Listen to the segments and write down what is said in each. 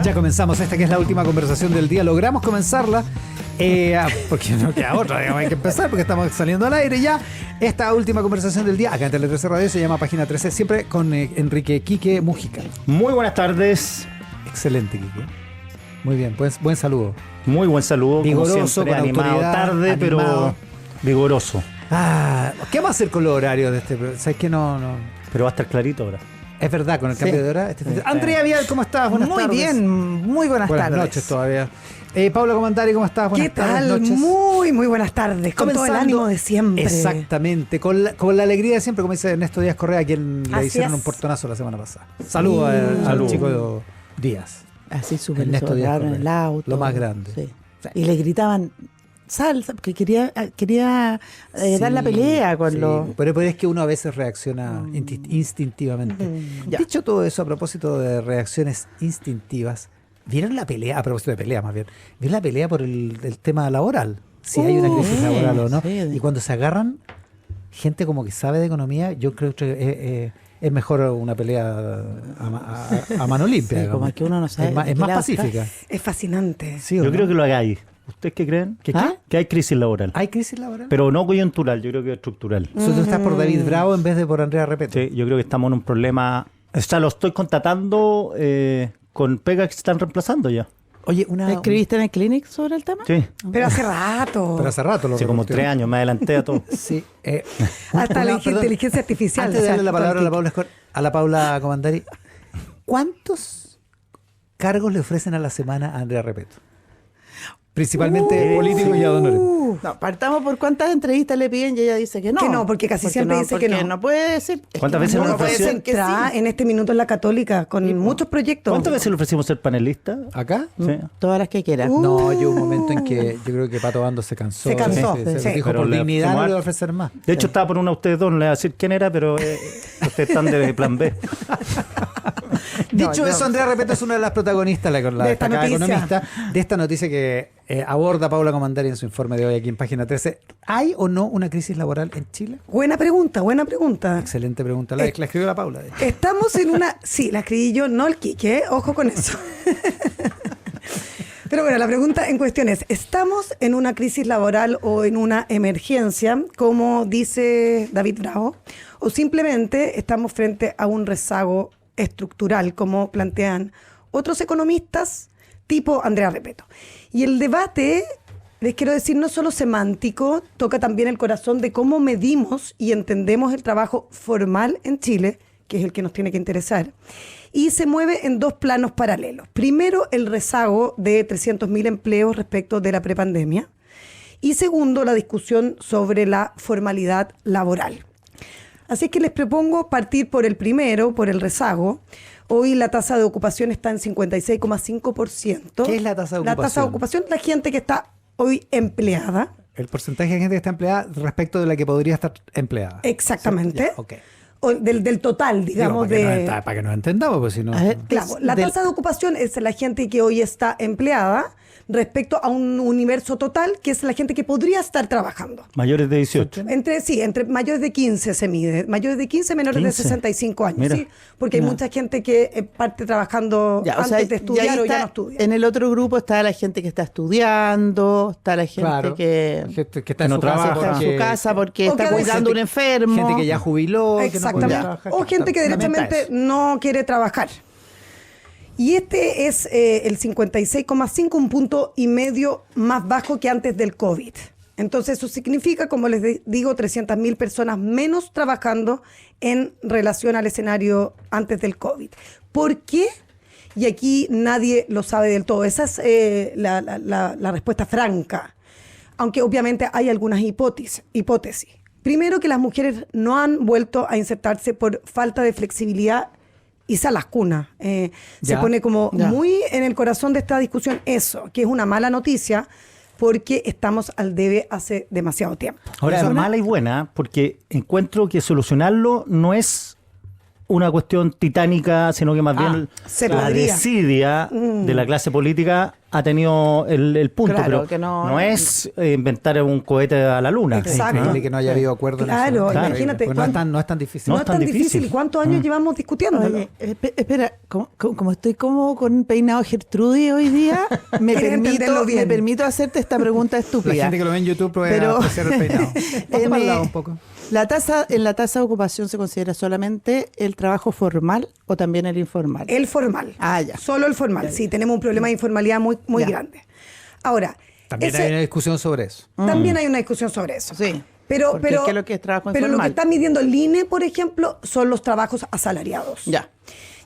Ya comenzamos esta que es la última conversación del día. Logramos comenzarla porque no queda otra, digamos, hay que empezar porque estamos saliendo al aire ya. Esta última conversación del día acá en Tele 13 Radio se llama Página 13, siempre con Enrique Quique Mújica. Muy buenas tardes. Excelente, Quique. Muy bien, pues buen saludo. Muy buen saludo. Vigoroso, como siempre, con animado, autoridad, tarde, animado. pero vigoroso. ¿Qué vamos a hacer con los horarios de este? ¿Sabes que no? Pero va a estar clarito ahora. Es verdad, con el cambio de hora. Sí. Andrea Vial, ¿cómo estás? Buenas tardes. Muy bien, muy buenas tardes. Buenas noches todavía. Paula Comandari, ¿cómo estás? Buenas ¿Qué tal? noches. Muy buenas tardes. Con todo el ánimo de siempre. Exactamente, con la alegría de siempre, como dice Ernesto Díaz Correa, a quien le Así hicieron es. un portonazo la semana pasada. Saludos al Saludos. chico Díaz. Así súper Ernesto Díaz en Correa, el auto. lo más grande. Sí. Sí. Y le gritaban salsa, porque quería dar la pelea con los... Pero es que uno a veces reacciona instintivamente. Ya. Dicho todo eso, a propósito de reacciones instintivas, ¿vieron la pelea? A propósito de pelea, más bien. ¿Vieron la pelea por el tema laboral? Si hay una crisis laboral o no. Sí. Y cuando se agarran, gente como que sabe de economía, yo creo que es mejor una pelea a mano limpia. Sí, como digamos. que uno no sabe Es de más qué lado pacífica. Es fascinante. ¿Sí o Yo no? creo que lo hagáis. ¿Ustedes qué creen? ¿Qué? Que hay crisis laboral. ¿Hay crisis laboral? Pero no coyuntural, yo creo que estructural. O sea, tú estás por David Bravo en vez de por Andrea Repeto. Sí, yo creo que estamos en un problema. O sea, lo estoy constatando con pegas que se están reemplazando ya. Oye, ¿Escribiste en el Clinic sobre el tema? Sí. Pero hace rato. Pero hace rato lo Hace como reporté. 3 años, me adelanté a todo. Sí. Hasta la perdón. inteligencia artificial. Antes de darle la o sea, palabra a la Paula Comandari, ¿cuántos cargos le ofrecen a la semana a Andrea Repeto? Principalmente políticos y adonores. No, partamos por cuántas entrevistas le piden y ella dice que no. Que no, porque casi siempre dice que porque no. no puede decir. ¿Cuántas veces no nos puede ofreció? decir que Está sí? en este minuto en la Católica con muchos proyectos. ¿Cuántas veces le ofrecimos ser panelista? ¿Acá? Sí. Todas las que quiera. No, yo un momento en que yo creo que Pato Bando se cansó. Se cansó, Se sí. dijo Pero por le dignidad no ofrecimos le voy a ofrecer más. De hecho, estaba por una a ustedes dos, no le voy a decir quién era, pero ustedes están de plan B. Dicho eso, Andrea Repeto es una de las protagonistas, la De esta destacada noticia. economista, de esta noticia que aborda Paula Comandari en su informe de hoy aquí en Página 13. ¿Hay o no una crisis laboral en Chile? Buena pregunta, buena pregunta. Excelente pregunta. La escribió la Paula. de hecho. Estamos en una... Sí, la escribí yo, no el Quique, ojo con eso. Pero bueno, la pregunta en cuestión es, ¿estamos en una crisis laboral o en una emergencia, como dice David Bravo? ¿O simplemente estamos frente a un rezago estructural, como plantean otros economistas, tipo Andrea Repeto? Y el debate, les quiero decir, no solo semántico, toca también el corazón de cómo medimos y entendemos el trabajo formal en Chile, que es el que nos tiene que interesar, y se mueve en dos planos paralelos. Primero, el rezago de 300.000 empleos respecto de la prepandemia, y segundo, la discusión sobre la formalidad laboral. Así que les propongo partir por el primero, por el rezago. Hoy la tasa de ocupación está en 56,5%. ¿Qué es la tasa de La tasa de ocupación es la gente que está hoy empleada. El porcentaje de gente que está empleada respecto de la que podría estar empleada. Exactamente. Ya, ok. O del total, digamos, Digo, de... para que nos entendamos, pues si no... A ver, Claro, la tasa de ocupación es la gente que hoy está empleada respecto a un universo total que es la gente que podría estar trabajando. Mayores de 18. Entre mayores de 15 se mide. Mayores de 15, menores 15. de 65 años. Mira. ¿Sí? Porque hay mucha gente que parte trabajando Ya, o antes sea, de estudiar y ahí o ya está, no estudia. en el otro grupo está la gente que está estudiando, está la gente Claro, que gente que está que en no su casa trabaja. está en porque- su casa porque O que está a veces cuidando a un gente- enfermo. Gente que ya jubiló, que no Exactamente. podía trabajar. O gente que Fundamental derechamente eso. no quiere trabajar. Y este es el 56,5, un punto y medio más bajo que antes del COVID. Entonces eso significa, como les digo, 300.000 personas menos trabajando en relación al escenario antes del COVID. ¿Por qué? Y aquí nadie lo sabe del todo. Esa es la respuesta franca. Aunque obviamente hay algunas hipótesis. Primero, que las mujeres no han vuelto a insertarse por falta de flexibilidad y salas cunas. Se Ya. pone como Ya. muy en el corazón de esta discusión eso, que es una mala noticia porque estamos al debe hace demasiado tiempo. Ahora, Eso- mala y buena, porque encuentro que solucionarlo no es una cuestión titánica, sino que más bien se la podría. desidia de la clase política ha tenido el punto, Claro, pero que no- no es inventar un cohete a la luna. Exacto. Es increíble que no haya habido acuerdo en Claro, eso. imagínate, Porque no es tan difícil. No, No es tan difícil. ¿Y cuántos años llevamos discutiéndolo? Oye, espera, como estoy como con un peinado Gertrudis hoy día, ¿Quieres entenderlo bien? me permito hacerte esta pregunta La estúpida. gente que lo ve en YouTube puede Pero- apreciar el peinado. Ponte para el lado un poco. En la tasa de ocupación se considera solamente el trabajo formal o también el informal. El formal. Ah, ya. Solo el formal. Sí, tenemos un problema de informalidad muy Ya. grande. Ahora, También ese- hay una discusión sobre eso. también hay una discusión sobre eso. Sí. Pero, Porque pero, ¿qué es lo que es trabajo pero lo que informal? está midiendo el INE, por ejemplo, son los trabajos asalariados. Ya.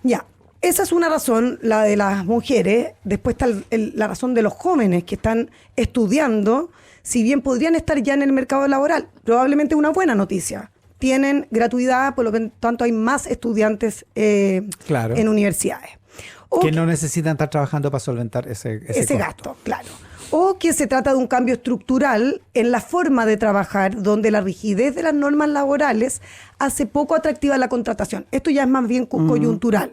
Ya. Esa es una razón, la de las mujeres. Después está la razón de los jóvenes que están estudiando, si bien podrían estar ya en el mercado laboral. Probablemente una buena noticia. Tienen gratuidad, por lo tanto hay más estudiantes Claro. en universidades. O Que no necesitan estar trabajando para solventar ese costo. gasto, claro. O que se trata de un cambio estructural en la forma de trabajar, donde la rigidez de las normas laborales hace poco atractiva la contratación. Esto ya es más bien coyuntural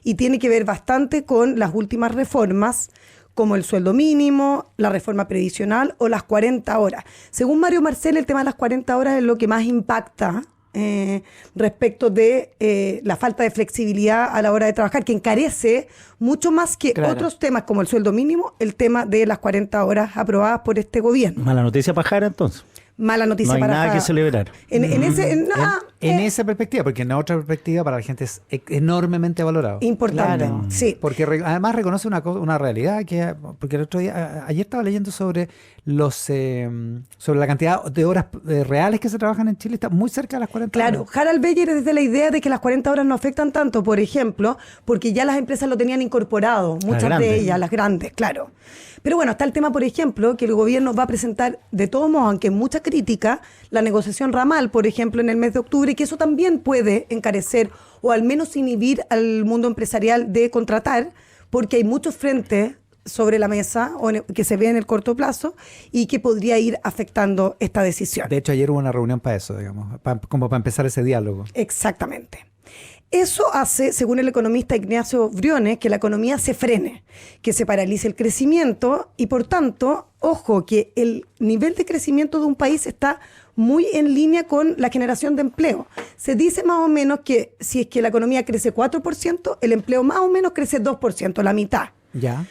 y tiene que ver bastante con las últimas reformas, como el sueldo mínimo, la reforma previsional o las 40 horas. Según Mario Marcel, el tema de las 40 horas es lo que más impacta respecto de la falta de flexibilidad a la hora de trabajar, que encarece mucho más que Claro. otros temas como el sueldo mínimo, el tema de las 40 horas aprobadas por este gobierno. Mala noticia para Jara, entonces. Mala noticia No hay para nada Jara. que celebrar. En ese, En esa perspectiva, porque en otra perspectiva para la gente es enormemente valorado. importante. Claro. Sí. Porque además reconoce una realidad que, porque el otro día, ayer estaba leyendo sobre sobre la cantidad de horas reales que se trabajan en Chile, está muy cerca de las 40 Claro, horas. Harald Beyer es de la idea de que las 40 horas no afectan tanto, por ejemplo, porque ya las empresas lo tenían incorporado, muchas de grandes. ellas, las grandes, claro. Pero bueno, está el tema, por ejemplo, que el gobierno va a presentar, de todos modos, aunque mucha crítica, la negociación ramal, por ejemplo, en el mes de octubre, y que eso también puede encarecer o al menos inhibir al mundo empresarial de contratar, porque hay muchos frentes sobre la mesa que se ve en el corto plazo y que podría ir afectando esta decisión. De hecho, ayer hubo una reunión para eso, digamos, como para empezar ese diálogo. Exactamente. Eso hace, según el economista Ignacio Briones, que la economía se frene, que se paralice el crecimiento y, por tanto, ojo, que el nivel de crecimiento de un país está muy en línea con la generación de empleo. Se dice más o menos que si es que la economía crece 4%, el empleo más o menos crece 2%, la mitad. ¿Ya?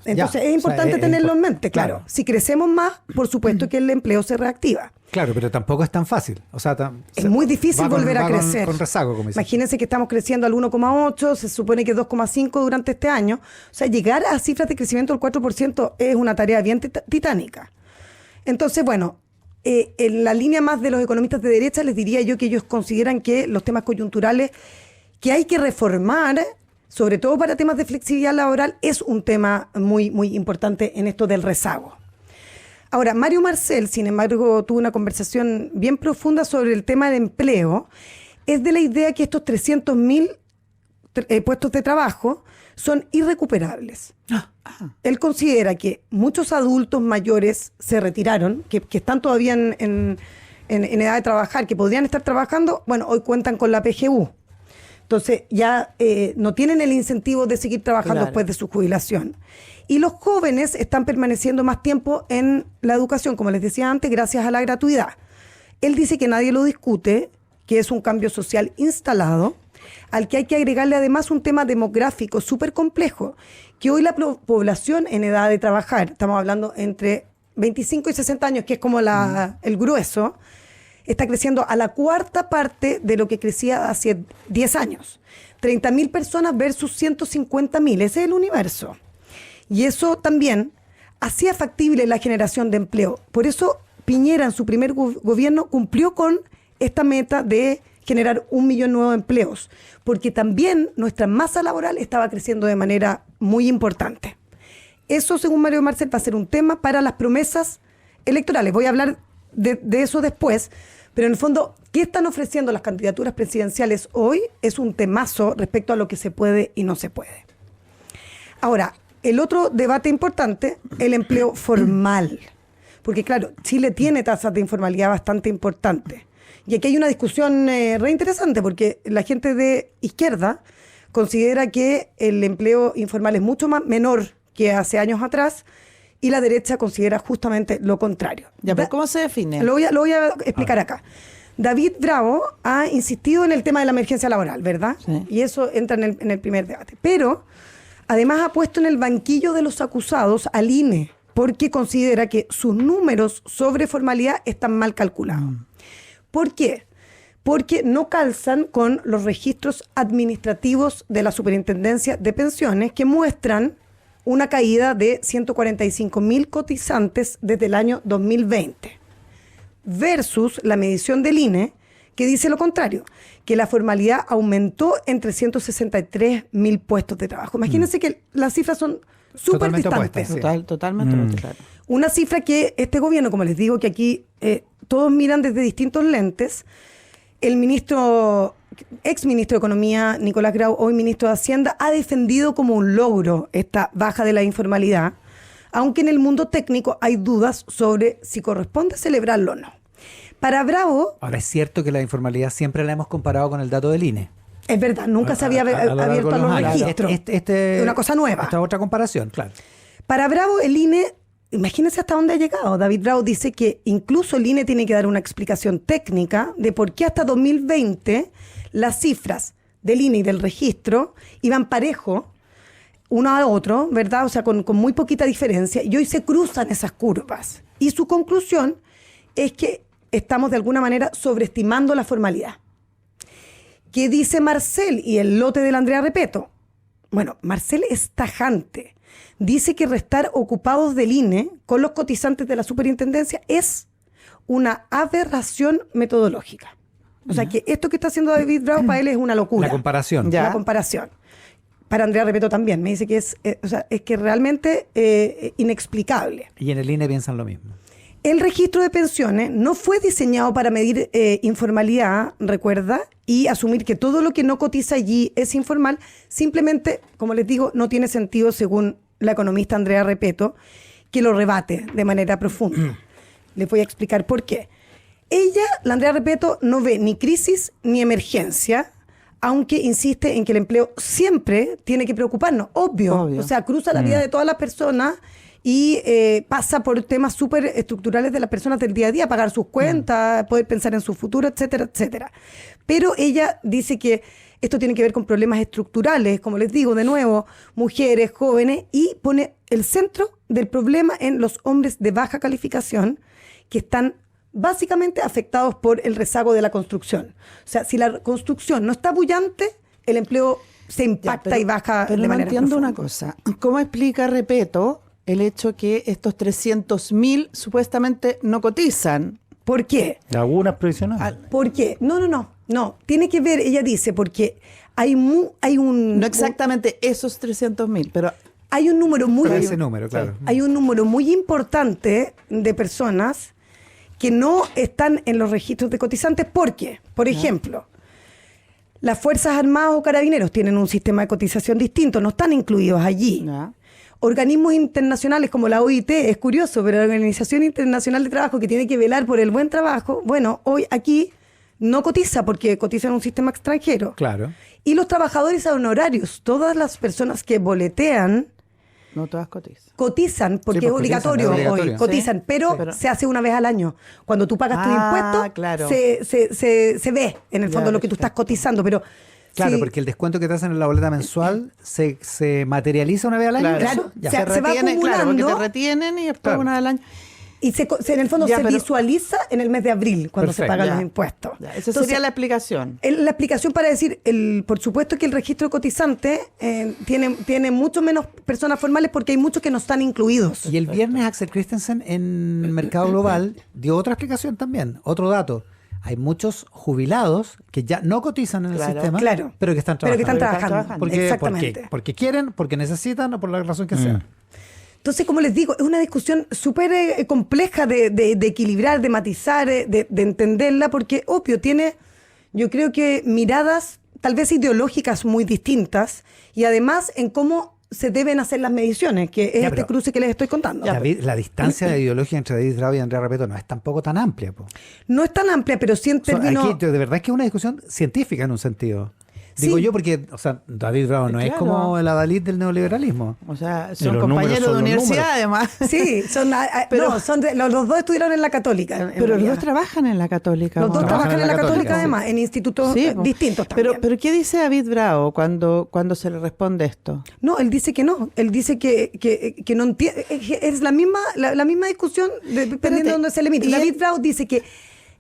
Entonces ya. es importante O sea, es tenerlo en mente, claro. claro. Si crecemos más, por supuesto que el empleo se reactiva. Claro, pero tampoco es tan fácil. O sea, Es muy difícil va con- volver a va con- crecer. Con rezago, como dice. Imagínense que estamos creciendo al 1,8, se supone que 2,5 durante este año. O sea, llegar a cifras de crecimiento del 4% es una tarea bien titánica. Entonces, bueno, en la línea más de los economistas de derecha les diría yo que ellos consideran que los temas coyunturales que hay que reformar, sobre todo para temas de flexibilidad laboral, es un tema muy, muy importante en esto del rezago. Ahora, Mario Marcel, sin embargo, tuvo una conversación bien profunda sobre el tema de empleo. Es de la idea que estos 300.000 puestos de trabajo son irrecuperables. Él considera que muchos adultos mayores se retiraron, que están todavía en edad de trabajar, que podrían estar trabajando, bueno, hoy cuentan con la PGU. Entonces ya no tienen el incentivo de seguir trabajando Claro. después de su jubilación. Y los jóvenes están permaneciendo más tiempo en la educación, como les decía antes, gracias a la gratuidad. Él dice que nadie lo discute, que es un cambio social instalado, al que hay que agregarle además un tema demográfico súper complejo, que hoy la población en edad de trabajar, estamos hablando entre 25 y 60 años, que es como el grueso, está creciendo a la cuarta parte de lo que crecía hace 10 años. 30.000 personas versus 150.000, ese es el universo. Y eso también hacía factible la generación de empleo. Por eso Piñera en su primer gobierno cumplió con esta meta de generar 1 millón nuevos empleos, porque también nuestra masa laboral estaba creciendo de manera muy importante. Eso, según Mario Marcel, va a ser un tema para las promesas electorales. Voy a hablar de eso después, pero en el fondo, ¿qué están ofreciendo las candidaturas presidenciales hoy? Es un temazo respecto a lo que se puede y no se puede. Ahora, el otro debate importante, el empleo formal. Porque claro, Chile tiene tasas de informalidad bastante importantes. Y aquí hay una discusión re interesante, porque la gente de izquierda considera que el empleo informal es mucho más menor que hace años atrás, y la derecha considera justamente lo contrario. Ya, pero ¿cómo se define? Lo voy a explicar acá. David Bravo ha insistido en el tema de la emergencia laboral, ¿verdad? Sí. Y eso entra en el primer debate. Pero además ha puesto en el banquillo de los acusados al INE, porque considera que sus números sobre formalidad están mal calculados. ¿Por qué? Porque no calzan con los registros administrativos de la Superintendencia de Pensiones, que muestran una caída de 145.000 cotizantes desde el año 2020. Versus la medición del INE, que dice lo contrario, que la formalidad aumentó en 363.000 puestos de trabajo. Imagínense que las cifras son súper Totalmente distantes. opuestas, sí. Totalmente, claro. Una cifra que este gobierno, como les digo, que aquí todos miran desde distintos lentes. El ex ministro de Economía, Nicolás Grau, hoy ministro de Hacienda, ha defendido como un logro esta baja de la informalidad, aunque en el mundo técnico hay dudas sobre si corresponde celebrarlo o no. Para Bravo, Ahora, es cierto que la informalidad siempre la hemos comparado con el dato del INE. es verdad, nunca se había lo largo abierto de a los años. registros. Es una cosa nueva. Esta otra comparación, claro. Para Bravo, el INE, imagínense hasta dónde ha llegado. David Bravo dice que incluso el INE tiene que dar una explicación técnica de por qué hasta 2020 las cifras del INE y del registro iban parejo uno a otro, ¿verdad? O sea, con muy poquita diferencia. Y hoy se cruzan esas curvas. Y su conclusión es que estamos de alguna manera sobreestimando la formalidad. ¿Qué dice Marcel y el lote de la Andrea Repeto? Bueno, Marcel es tajante. Dice que restar ocupados del INE con los cotizantes de la superintendencia es una aberración metodológica. O sea, que esto que está haciendo David Bravo para él es una locura. La comparación. Ya. La comparación. Para Andrea Repeto también. Me dice que es que realmente inexplicable. Y en el INE piensan lo mismo. El registro de pensiones no fue diseñado para medir informalidad, recuerda, y asumir que todo lo que no cotiza allí es informal. Simplemente, como les digo, no tiene sentido según la economista Andrea Repeto, que lo rebate de manera profunda. Les voy a explicar por qué. Ella, la Andrea Repeto, no ve ni crisis ni emergencia, aunque insiste en que el empleo siempre tiene que preocuparnos, obvio. O sea, cruza la vida de todas las personas y pasa por temas súper estructurales de las personas del día a día, pagar sus cuentas, poder pensar en su futuro, etcétera, etcétera. Pero ella dice que esto tiene que ver con problemas estructurales, como les digo, de nuevo, mujeres, jóvenes, y pone el centro del problema en los hombres de baja calificación que están básicamente afectados por el rezago de la construcción. O sea, si la construcción no está bullante, el empleo se impacta y baja pero de no manera entiendo profunda. una cosa. ¿Cómo explica Repeto el hecho que estos 300.000 supuestamente no cotizan? ¿Por qué? Lagunas previsionales. ¿Por qué? No. Tiene que ver, ella dice, porque hay un... No exactamente esos 300.000, pero Hay un número muy... Pero ese número, claro. Hay un número muy importante de personas que no están en los registros de cotizantes. ¿Por qué? Por ejemplo, las Fuerzas Armadas o Carabineros tienen un sistema de cotización distinto, no están incluidos allí. ya. Organismos internacionales como la OIT, es curioso, pero la Organización Internacional de Trabajo, que tiene que velar por el buen trabajo, bueno, hoy aquí no cotiza porque cotiza en un sistema extranjero. Claro. Y los trabajadores honorarios, todas las personas que boletean, No todas cotizan. cotizan, porque Sí, es pues obligatorio, cotizan, es obligatorio. hoy, cotizan, Sí, pero, pero- se hace una vez al año. Cuando tú pagas tu impuesto, claro. se ve en el Ya, fondo lo que tú estás perfecto. cotizando, pero... Claro, sí, porque el descuento que te hacen en la boleta mensual se materializa una vez al año. Claro. Ya. O sea, se va claro, porque acumulando. te retienen y después Claro. una del año. Y en el fondo Ya, se pero- visualiza en el mes de abril, cuando Perfecto. se pagan Ya. los impuestos. Ya, esa Entonces, sería la explicación. la explicación para decir, por supuesto que el registro de cotizantes tiene mucho menos personas formales porque hay muchos que no están incluidos. Y el viernes Axel Christensen en Mercado Global dio otra explicación también, otro dato. Hay muchos jubilados que ya no cotizan en el Claro. sistema, Claro. pero que están Pero que trabajando. están trabajando. Porque, Exactamente. porque quieren, porque necesitan o por la razón que sea. Entonces, como les digo, es una discusión súper compleja de equilibrar, de matizar, de entenderla, porque obvio tiene, yo creo que miradas tal vez ideológicas muy distintas y además en cómo se deben hacer las mediciones, que es Ya, este pero- cruce que les estoy contando. David, la distancia de ideología entre David Bravo y Andrea Repeto no es tampoco tan amplia. Po. No es tan amplia, pero sí en términos... Aquí, de verdad es que es una discusión científica en un sentido. Digo Sí. yo porque, o sea, David Bravo no es Claro. como el adalid del neoliberalismo. O sea, Y son los números compañeros son de los universidad, además. Sí, son, Pero- no, son los dos estuvieron en la Católica. en Pero los realidad. dos trabajan en la Católica. Los dos ¿no? trabajan en la Católica, sí. además, en institutos Sí, po. distintos también. Pero ¿qué dice David Bravo cuando se le responde esto? No, él dice que no. Él dice que no entiende. Es la misma discusión dependiendo de dónde se le mide. Y David él- Bravo dice que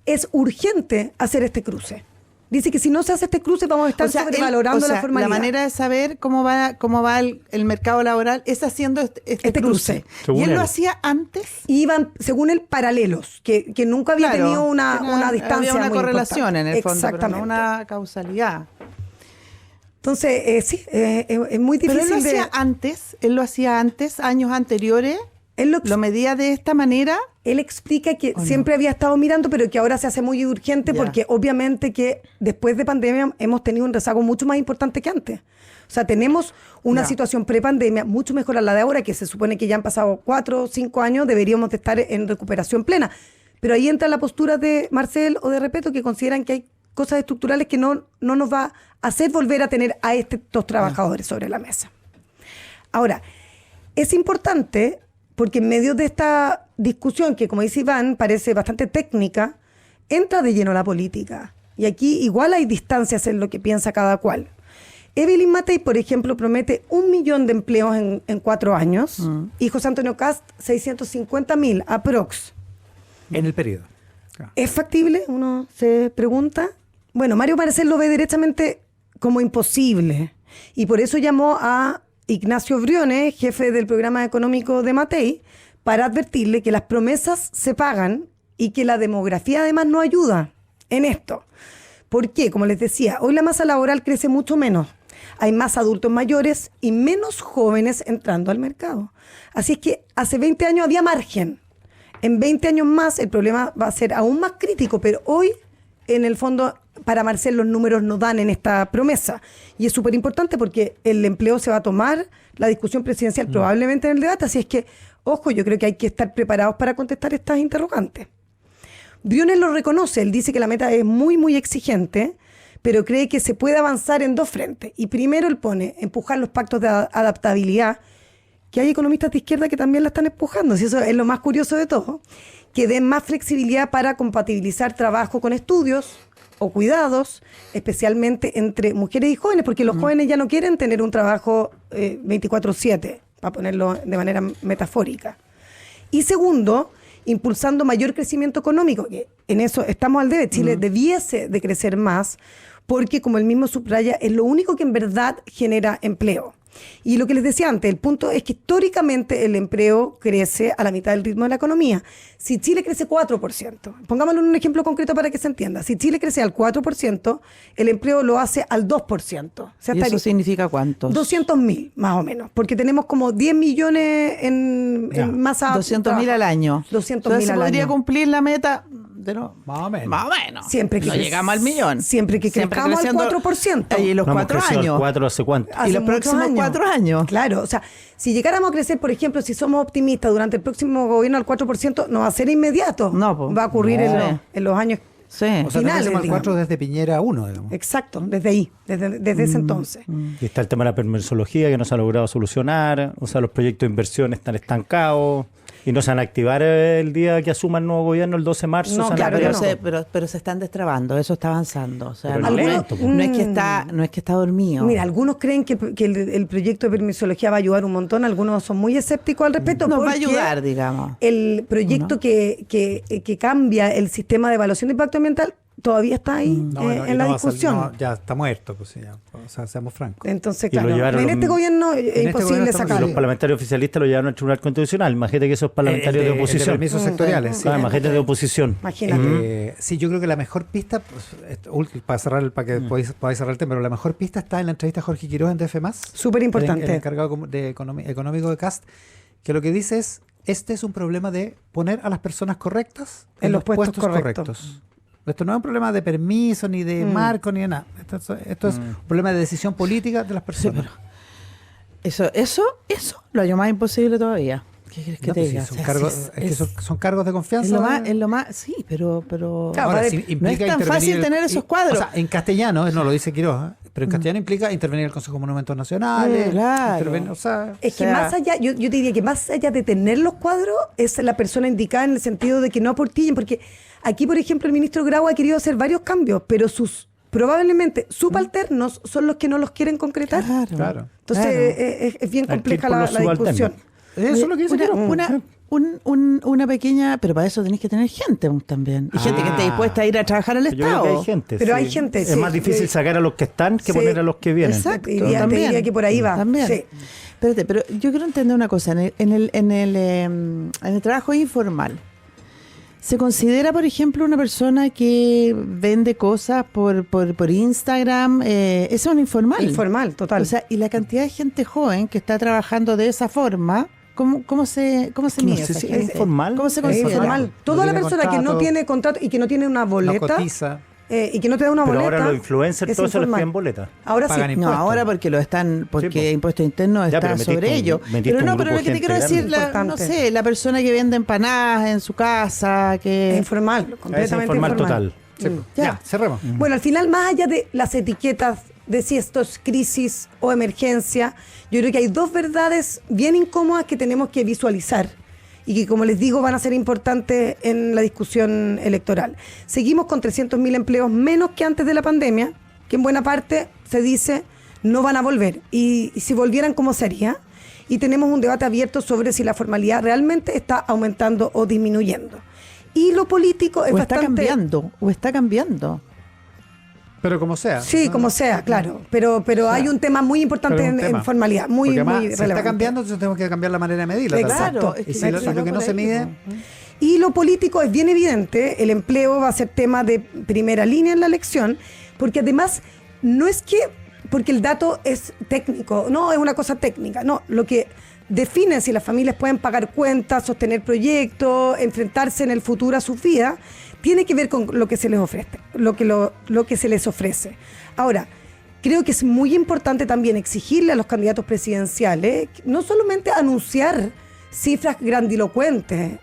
es urgente hacer este cruce. Dice que si no se hace este cruce vamos a estar sobrevalorando la formalidad. La manera de saber cómo va el mercado laboral es haciendo este cruce. Según Y él lo él. hacía antes. Y iban, según él, paralelos, que nunca había Claro, tenido una distancia. Había una muy correlación en el importante. fondo, pero no Exactamente. una causalidad. Entonces, sí, es muy Pero difícil él lo hacía antes, años anteriores, Él lo medía de esta manera. Él explica que ¿O no? siempre había estado mirando, pero que ahora se hace muy urgente Ya. porque obviamente que después de pandemia hemos tenido un rezago mucho más importante que antes. O sea, tenemos una Ya. situación pre-pandemia mucho mejor a la de ahora, que se supone que ya han pasado 4 o 5 años, deberíamos de estar en recuperación plena. Pero ahí entra la postura de Marcel o de Repeto, que consideran que hay cosas estructurales que no nos va a hacer volver a tener a estos trabajadores sobre la mesa. Ahora, es importante porque en medio de esta discusión, que como dice Iván, parece bastante técnica, entra de lleno la política. Y aquí igual hay distancias en lo que piensa cada cual. Evelyn Matei, por ejemplo, promete 1 millón de empleos en 4 años. Y José Antonio Cast, 650.000, aprox. En el periodo. Claro. ¿Es factible? Uno se pregunta. Bueno, Mario Marcel lo ve derechamente como imposible. Y por eso llamó a Ignacio Briones, jefe del programa económico de Matei, para advertirle que las promesas se pagan y que la demografía además no ayuda en esto. ¿Por qué? Como les decía, hoy la masa laboral crece mucho menos. Hay más adultos mayores y menos jóvenes entrando al mercado. Así es que hace 20 años había margen. En 20 años más el problema va a ser aún más crítico, pero hoy, en el fondo, para Marcel los números no dan en esta promesa. Y es súper importante porque el empleo se va a tomar, la discusión presidencial probablemente en el debate, así es que, ojo, yo creo que hay que estar preparados para contestar estas interrogantes. Briones lo reconoce, él dice que la meta es muy, muy exigente, pero cree que se puede avanzar en 2 frentes. Y primero él pone empujar los pactos de adaptabilidad, que hay economistas de izquierda que también la están empujando, y eso es lo más curioso de todo, que den más flexibilidad para compatibilizar trabajo con estudios o cuidados, especialmente entre mujeres y jóvenes, porque los jóvenes ya no quieren tener un trabajo 24/7, para ponerlo de manera metafórica. Y segundo, impulsando mayor crecimiento económico, que en eso estamos al debe. Chile debiese de crecer más, porque como él mismo subraya, es lo único que en verdad genera empleo. Y lo que les decía antes, el punto es que históricamente el empleo crece a la mitad del ritmo de la economía. Si Chile crece 4%, pongámoslo en un ejemplo concreto para que se entienda, si Chile crece al 4%, el empleo lo hace al 2%. O sea, ¿Y eso estaría- significa cuántos? 200.000, más o menos, porque tenemos como 10 millones en Ya. masa. 200.000 al año. 200.000 ¿Se al podría año. cumplir la meta? De no, Más o menos. Más o menos. Siempre que no crece- llegamos al millón. siempre que crezcamos al creciendo- 4%. Y los No hemos 4 crecido al años. 4 hace cuánto. Y los muchos próximos 4 años. Claro, o sea, si llegáramos a crecer, por ejemplo, si somos optimistas durante el próximo gobierno al 4%, no va a ser inmediato. No, po. Va a ocurrir en, No. en los años Sí. O sea, finales, tenemos el 4 digamos. desde Piñera 1, digamos. Exacto, desde ahí, desde ese entonces. Y está el tema de la permisología que no se ha logrado solucionar. O sea, los proyectos de inversión están estancados y no se van a activar el día que asuma el nuevo gobierno, el 12 de marzo. No, se van a claro activar. que no. Pero se están destrabando, eso está avanzando. O sea, Pero no, lento, po. no es que está dormido. Mira, algunos creen que el proyecto de permisología va a ayudar un montón, algunos son muy escépticos al respecto. nos va a porque ayudar, digamos. El proyecto ¿No? que cambia el sistema de evaluación de impacto ambiental todavía está ahí No, bueno, y en la no va a salir- discusión. no, ya está muerto, pues sí, ya. O sea, seamos francos. Entonces, Y lo claro, llevaron en los- este gobierno es este imposible gobierno estamos- Y sacarlo. los parlamentarios oficialistas lo llevaron al Tribunal Constitucional. Imagínate que esos parlamentarios de El oposición. permisos sectoriales, sí. Claro, imagínate de oposición. Imagínate. Sí, yo creo que la mejor pista, pues, para cerrar, para que podáis cerrar el tema, pero la mejor pista está en la entrevista a Jorge Quiroz en DF+. Súper importante. El encargado económico de CAST, que lo que dice es, este es un problema de poner a las personas correctas en los puestos correctos. Esto no es un problema de permiso, ni de marco, ni de nada. Esto es un problema de decisión política de las personas. Eso lo hallo más imposible todavía. ¿Qué quieres que No, te pues sí, diga? son O sea, cargos, sí, es que son cargos de confianza. es lo más, sí, pero Claro, Ahora, sí, si no es implica tan intervenir fácil tener esos cuadros. O sea, en castellano, no lo dice Quiroga, pero en castellano implica intervenir el Consejo de Monumentos Nacionales. Claro. O sea, Es que O sea- más allá, yo te diría que más allá de tener los cuadros, es la persona indicada en el sentido de que no aportillen, porque aquí, por ejemplo, el ministro Grau ha querido hacer varios cambios, pero probablemente subalternos son los que no los quieren concretar. claro. Entonces Claro. es bien Hay que ir compleja por la los subalternos. discusión. Eso es lo que dice Quiroga. Una pequeña, pero para eso tenés que tener gente también. Y gente que esté dispuesta a ir a trabajar al Yo creo Estado. que hay gente. Pero sí. hay gente, Es sí, más difícil que- sacar a los que están que Sí. poner a los que vienen. Exacto. Te diría que por ahí va. También. Sí. Espérate, pero yo quiero entender una cosa. En el trabajo informal, ¿se considera, por ejemplo, una persona que vende cosas por Instagram? ¿Eso es un informal? Informal, total. O sea, y la cantidad de gente joven que está trabajando de esa forma, ¿cómo se No mide sé esa si es gente? informal. ¿Cómo se Es considera? informal. Toda la tiene persona que no contrato, tiene contrato y que no tiene una no boleta cotiza. y que no te da una Pero boleta. ahora los influencers es todos se les informal. piden boletas. Ahora sí. Pagan No, impuestos. ahora porque po. impuestos internos Ya, está pero metiste sobre un- ello. metiste Pero un no, pero grupo lo que te de quiero gente decir, grande. no Importante. sé, la persona que vende empanadas en su casa, Es que... informal, Es completamente informal informal. total. Sí, Ya. ya, cerremos. Bueno, al final, más allá de las etiquetas de si esto es crisis o emergencia, yo creo que hay dos verdades bien incómodas que tenemos que visualizar y que, como les digo, van a ser importantes en la discusión electoral. Seguimos con 300.000 empleos menos que antes de la pandemia, que en buena parte se dice no van a volver. Y si volvieran, ¿cómo sería? Y tenemos un debate abierto sobre si la formalidad realmente está aumentando o disminuyendo. Y lo político es o está bastante... cambiando. Pero como sea. Sí, ¿no? como sea, claro. Pero hay un tema muy importante Pero es un en tema. formalidad, muy, Porque además, muy si relevante. está cambiando, entonces tenemos que cambiar la manera de medirla. Exacto. también. Y si lo que no se mide, Y lo político es bien evidente, el empleo va a ser tema de primera línea en la elección, porque además no es que, porque el dato es técnico, no es una cosa técnica, no, lo que define si las familias pueden pagar cuentas, sostener proyectos, enfrentarse en el futuro a sus vidas, tiene que ver con lo que se les ofrece, lo que se les ofrece. Ahora, creo que es muy importante también exigirle a los candidatos presidenciales no solamente anunciar cifras grandilocuentes,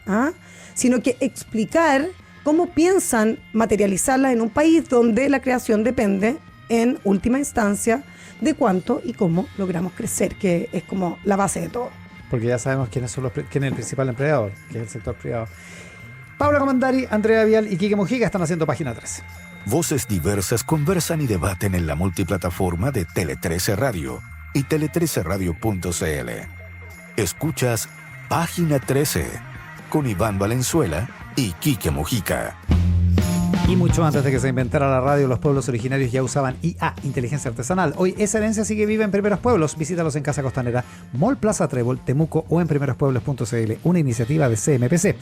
sino que explicar cómo piensan materializarlas en un país donde la creación depende, en última instancia, de cuánto y cómo logramos crecer, que es como la base de todo. porque ya sabemos quién es el principal empleador, que es el sector privado. Paula Comandari, Andrea Vial y Quique Mujica están haciendo Página 13. Voces diversas conversan y debaten en la multiplataforma de Tele 13 Radio y tele13radio.cl. Escuchas Página 13 con Iván Valenzuela y Quique Mujica. Y mucho antes de que se inventara la radio, los pueblos originarios ya usaban IA, inteligencia artesanal. Hoy esa herencia sigue viva en Primeros Pueblos. Visítalos en Casa Costanera, Mall Plaza Trébol, Temuco o en primerospueblos.cl, una iniciativa de CMPC.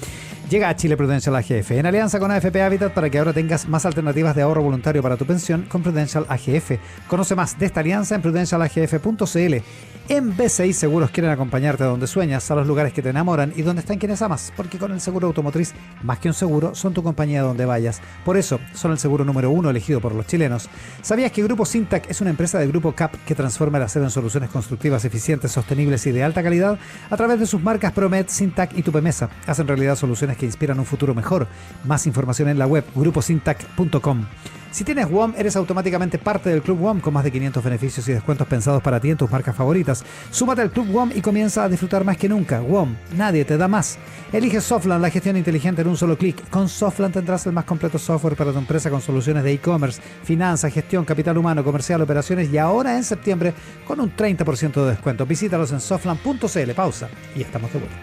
Llega a Chile Prudential AGF en alianza con AFP Habitat para que ahora tengas más alternativas de ahorro voluntario para tu pensión con Prudential AGF. Conoce más de esta alianza en prudentialagf.cl. En BCI Seguros quieren acompañarte a donde sueñas, a los lugares que te enamoran y donde están quienes amas, porque con el seguro automotriz, más que un seguro, son tu compañía donde vayas. Por eso, son el seguro número 1 elegido por los chilenos. ¿Sabías que Grupo Sintac es una empresa del Grupo CAP que transforma el acero en soluciones constructivas eficientes, sostenibles y de alta calidad? A través de sus marcas Promed, Sintac y Tupemesa, hacen realidad soluciones que inspiran un futuro mejor. Más información en la web gruposintac.com. Si tienes WOM, eres automáticamente parte del Club WOM con más de 500 beneficios y descuentos pensados para ti en tus marcas favoritas. Súmate al Club WOM y comienza a disfrutar más que nunca. WOM, nadie te da más. Elige Softland, la gestión inteligente en un solo clic. Con Softland tendrás el más completo software para tu empresa con soluciones de e-commerce, finanzas, gestión, capital humano, comercial, operaciones y ahora en septiembre con un 30% de descuento. Visítalos en softland.cl. Pausa y estamos de vuelta.